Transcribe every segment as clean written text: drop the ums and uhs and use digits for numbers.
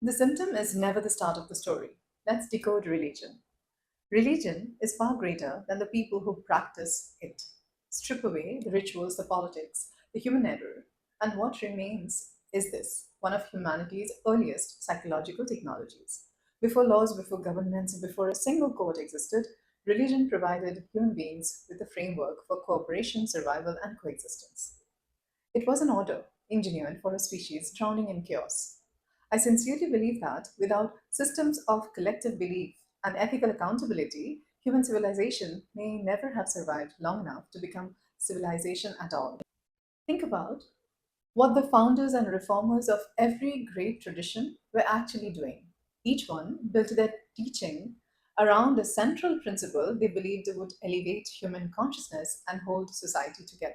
The symptom is never the start of the story. Let's decode religion. Religion is far greater than the people who practice it. Strip away the rituals, the politics, the human error, and what remains is this one of humanity's earliest psychological technologies. Before laws, before governments, before a single court existed, religion provided human beings with a framework for cooperation, survival, and coexistence. It was an order engineered for a species drowning in chaos. I sincerely believe that without systems of collective belief and ethical accountability, human civilization may never have survived long enough to become civilization at all. Think about what the founders and reformers of every great tradition were actually doing. Each one built their teaching around a central principle they believed would elevate human consciousness and hold society together.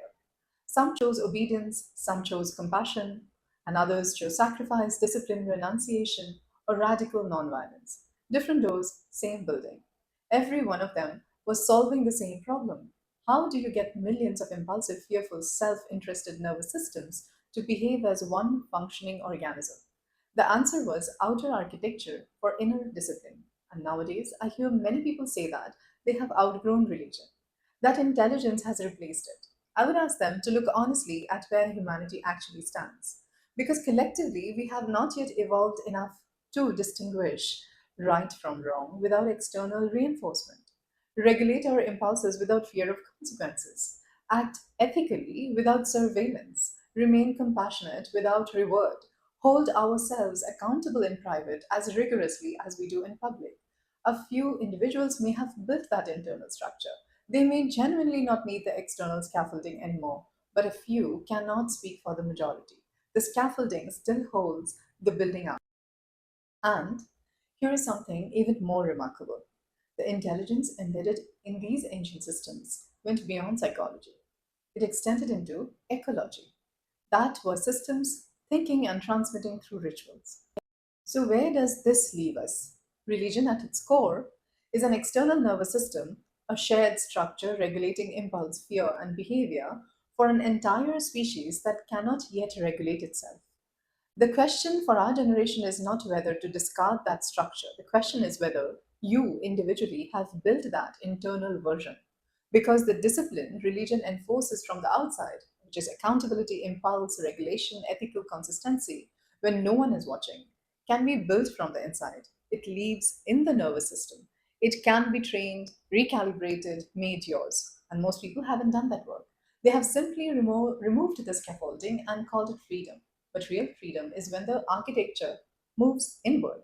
Some chose obedience, some chose compassion, and others chose sacrifice, discipline, renunciation, or radical nonviolence. Different doors, same building. Every one of them was solving the same problem. How do you get millions of impulsive, fearful, self interested nervous systems to behave as one functioning organism? The answer was outer architecture for inner discipline. And nowadays, I hear many people say that they have outgrown religion, that intelligence has replaced it. I would ask them to look honestly at where humanity actually stands. Because collectively, we have not yet evolved enough to distinguish right from wrong without external reinforcement, regulate our impulses without fear of consequences, act ethically without surveillance, remain compassionate without reward, hold ourselves accountable in private as rigorously as we do in public. A few individuals may have built that internal structure. They may genuinely not need the external scaffolding anymore, but a few cannot speak for the majority. The scaffolding still holds the building up. And here is something even more remarkable. The intelligence embedded in these ancient systems went beyond psychology. It extended into ecology. That was systems thinking and transmitting through rituals. So, where does this leave us? Religion, at its core, is an external nervous system, a shared structure regulating impulse, fear, and behavior for an entire species that cannot yet regulate itself. The question for our generation is not whether to discard that structure. The question is whether you individually have built that internal version. Because the discipline religion enforces from the outside, which is accountability, impulse, regulation, ethical consistency, when no one is watching, can be built from the inside. It lives in the nervous system. It can be trained, recalibrated, made yours. And most people haven't done that work. They have simply removed the scaffolding and called it freedom. But real freedom is when the architecture moves inward.